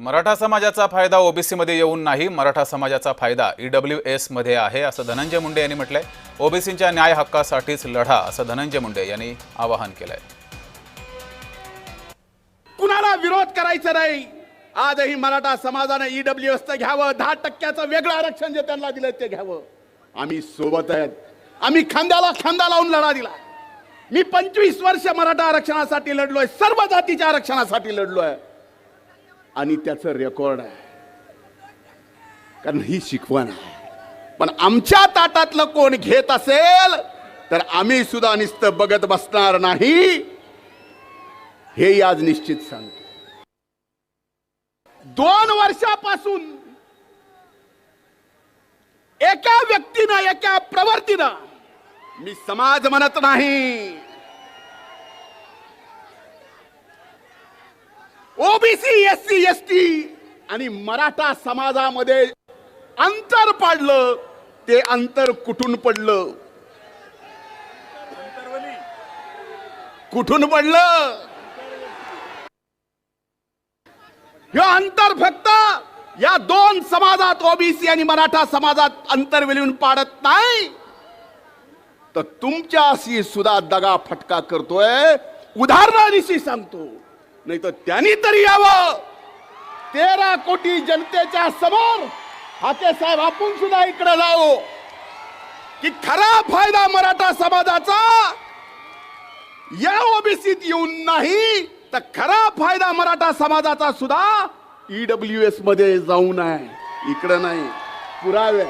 मराठा समाजाचा फायदा ओबीसी मध्ये येऊन नाही, मराठा समाजाचा फायदा ईडब्ल्यूएस मध्ये आहे असं धनंजय मुंडे यांनी म्हटलंय। ओबीसींच्या न्याय हक्कासाठीच लढा असं धनंजय मुंडे यांनी आवाहन केलंय। कुणाला विरोध करायचा नाही। आजही मराठा समाजाने ईडब्ल्यूएस घ्यावं, 10% वेगळं आरक्षण जे त्यांना दिलं ते घ्यावं। आम्ही सोबत आहेत, आम्ही खांद्याला खांदा लावून लढा दिला। मी 25 वर्ष मराठा आरक्षणासाठी लढलोय, सर्व जातीच्या आरक्षणासाठी लढलोय आणि त्याचं रेकॉर्ड आहे, कारण ही शिकवण आहे। पण आमच्या ताटातलं कोण घेत असेल तर आम्ही सुद्धा नुसतं बघत बसणार नाही, हे आज निश्चित सांगतो। 2 वर्षापासून एका व्यक्तीनं, एका प्रवृत्तीनं, मी समाज म्हणत नाही, ओबीसी, एससी, एसटी आणि मराठा समाजामध्ये अंतर पडलं। ते अंतर कुठून पडलं? कुठून पडलं? हे अंतर फक्त या 2 समाजात, ओबीसी आणि मराठा समाजात अंतर विलीन पाडत नाही, तर तुमच्याशी सुद्धा दगा फटका करतोय। उदाहरणानिशी सांगतो, नाही तर त्यांनी तरी यावं 13 कोटी जनतेच्या समोर, हाके साहेब आपण सुद्धा इकडे जाऊ, की खरा फायदा मराठा समाजाचा या ओबीसीत येऊन नाही, तर खरा फायदा मराठा समाजाचा सुद्धा ईडब्ल्यूएस मध्ये जाऊन आहे, इकडे नाही। पुरावे